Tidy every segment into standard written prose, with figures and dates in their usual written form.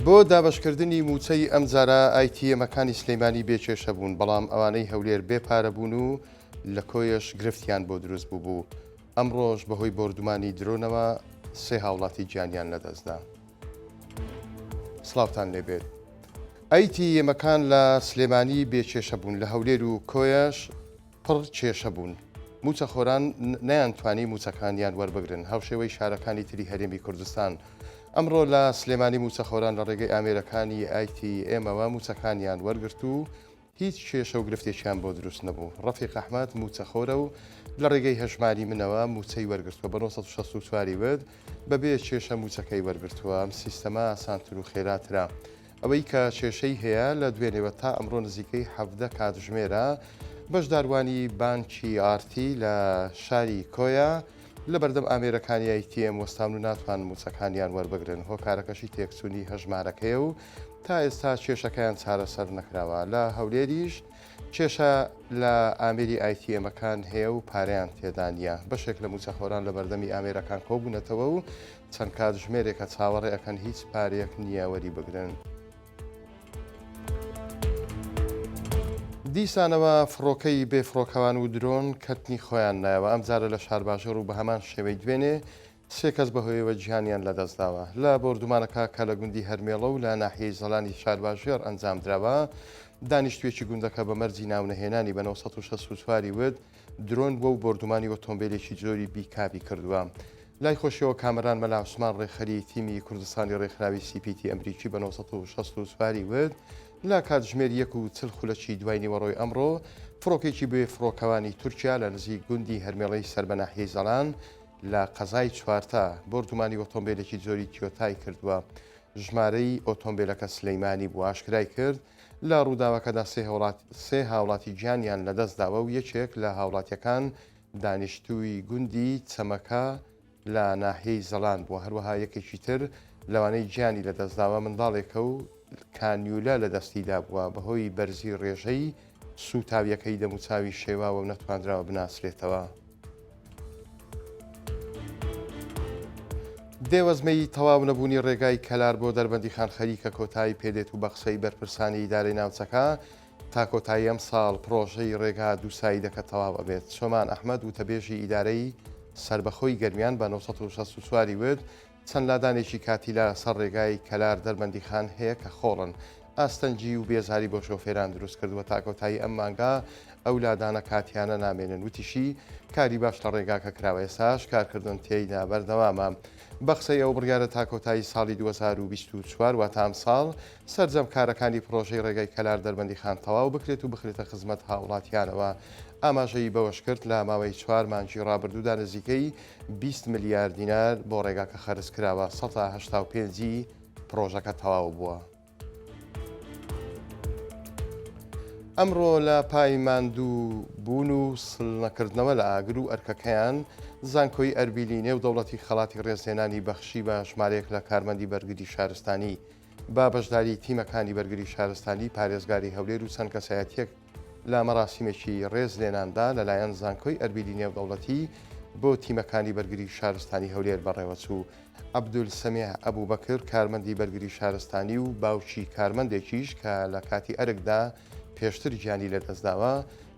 بۆ دابەشکردنی موچەی ئەم جارە ئایتیەمەکانی سلەیمانی بێکێشە بوون، بەڵام ئەوانەی هەولێر بێپارە بوون و لە کۆیەش گرفتیان بۆ دروست بوو. ئەمڕۆژ بەهۆی بردومانی درۆنەوە سێ هاوڵاتی گیانیان لەدەستدا. سڵاوتان لێبێت. ئایتیەمەکان لە سلێمانی بێکێشە بوون، لە هەولێر و کۆیەش پڕ کێشە بوون. موچەخۆران نەیانتوانی موچەکانیان وەربگرن. هاوشێوەی شارەکانی تری هەرێمی کوردستان ئەمڕۆ لە سلێمانی موچەخۆران لە ڕێگەی ئامێرەکانی ئایتیئێمەوە موچەکانیان وەرگرت و هیچ کێشە و گرفتێکیان بۆ دروست نەبوو. ڕەفیق ئەحمەد موچەخۆرە و لە ڕێگەی هەژماری منەوە موچەی وەرگرتووە بە 1964 ود بەبێ کێشە موچەکەی وەرگرتووە. ئەم سیستەمە ئاسانتر و خێراترە. ئەوەی کە کێشەی هەیە لە دوێنێوە تا ئەمڕۆ نزیکەی 17 کاتژمێرە بەشداروانی بانکی ئارتی لە شاری کۆیا لە بەردەم ئامێرەکانی ئایتیئێم وەستان و ناتوان موچەکانیان وەربگرن. هۆکارەکەشی تێکچوونی هەژمارەکەیە و تا ئێستا کێشەکەیان چارەسەر نەکراوە. لە هەولێریش کێشە لە ئامێری ئایتیئێمەکان هەیە و پارەیان تێدا نییە. بەشێک لە موچەخۆران لە بەردەمی ئامێرەکان کۆبوونەتەوە و چەند کاتژمێرێکە چاوەڕێ ئەەکەن هیچ پارەیەک نییە وەری بگرن. دیسانەوە فڕۆکەی بێفڕۆکەوان و درۆن کەتنی خۆیان نایەوە. ئەم جارە لە شارباژۆر و بە هەمان شێوەی دوێنێ سێ کەس بەهۆیەوە گیانیان لەدەستداوە. لە بردومانەکە کە لە گوندی هەرمێڵە و لە ناحیەی زەڵانی شارباژێر ئەنجامدراوە، دانیشتوێکی گوندەکە بە مەرجی ناونەهێنانی بە 1964 ود درۆن بۆ و بردومانی ئۆتۆمبیلێکی جۆری بیکاپی کردووە. لای خۆشیەوە کامەران مەلا عوسمان ڕێخەری تیمی کوردستانی ڕێکخراوی CPT ئەمریکی بە 1964 ود لە کاتژمێر 1:40 خولەکی دوای نیوەڕۆی ئەمڕۆ فڕۆکێکی بێ فڕۆکەوانی تورکیا لە نزیک گوندی هەرمێڵەی سەر بە ناحیەی زەڵان لە قەزای چوارتە بردومانی ئۆتۆمبیلێکی جۆری تیۆتای کردووە. ژمارەی ئۆتۆمبیلەکە سلەیمانی بوو ئاشکرای کرد. لە ڕووداوەکەدا سێ هاوڵاتی گیانیان لەدەستداوە و یەکێک لە هاوڵاتیەکان دانیشتووی گوندی چەمەکە لە ناحیەی زەڵان بووە. هەروەها یەکێکی تر لەوانەی گیانی لەدەستداوە منداڵێکە و کانیولە لە دەستیدا بووە. بەهۆی بەرزی ڕێژەی سوتاویەکەی دەموچاوی شێواوە و نەتوانراوە بناسرێتەوە. دێوەزمەی تەواو نەبوونی ڕێگای کەلار بۆ دەربەندی خان خەریکە کۆتایی پێدێت و بە قسەی بەرپرسانی ئیدارەی ناوچەکە تا کۆتایی ئەم ساڵ پرۆژەی ڕێگا دووسایی دەکە تەواو ئەبێت. سۆمان ئەحمەد وتەبێژی ئیدارەی سربەخۆی گەرمیان بە 1964 ود چەند لادانێکی کاتیلا سەر ڕێگای کەلار دەربەندی خان هەیە کە خۆڵن. ئاستەنجی و بێزاری بۆ شۆفێران دروست کردووە تا کۆتایی ئەم مانگا ئەو لادانە کاتیانە نامێنن. وتیشی کاری باش لە ڕێگاکە کراوە، ئێساش کارکردن تێیدا بەردەوامە. بە قسەی ئەو بڕیارە تا کۆتایی ساڵی 2024 واتە ئەم ساڵ سەرجەم کارەکانی پرۆژەی ڕێگای کەلار دەربەندی خان تەواو بکرێت و بخرێتە خزمەت هاوڵاتیانەوە. ئاماژەی بەوەش کرد لە ماوەی 4 مانگی ڕابردوودا نزیکەی 20 ملیار دینار بۆ ڕێگاکە خەرج کراوە. 185 پرۆژەکە تەواو بووە. ئەمڕۆ لە پای ماندوو بوون و سڵنەکردنەوە لە ئاگر و ئەرکەکەیان زانکۆی ئەربیلی نێودەوڵەتی خەڵاتی ڕێزێنانی بەخشی بە ژمارەیەک لە کارمەندی بەرگری شارستانی با بەشداری تیمەکانی بەرگری شارستانی پارێزگاری هەولێر و چەند کەسایەتیەک لە مەراسیمێکی ڕێز لێناندا لەلایەن زانکۆی ئەربیلی نێودەوڵەتی بۆ تیمەکانی بەرگری شارستانی هەولێر بەڕێوەچوو. عەبدولسەمیع ئەبوبەکر کارمەندی بەرگری شارستانی و باوکی کارمەندێکیش کە لە کاتی ئەرکدا پێشتر گیانی لەدەستداوە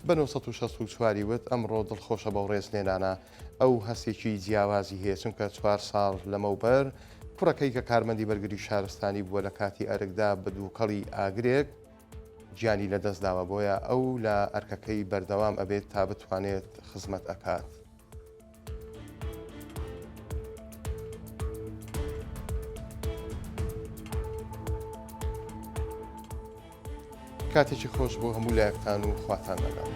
بە 1964 ود ئەمڕۆ دڵخۆشە بەو ڕێزلێنانە. ئەو هەستێکی جیاوازی هەیە چونکە 4 ساڵ لەمەوبەر کوڕەکەی کە کارمەندی بەرگری شارستانی بووە لە کاتی ئەرکدا بە دووکەڵی ئاگرێک گیانی لەدەستداوە. بۆیە ئەو لە ئەرکەکەی بەردەوام ئەبێت تا بتوانێت خزمەت ئەکات. کاتێکی خۆش بۆ هەموو لایەکتان و خواتان لەگەڵ.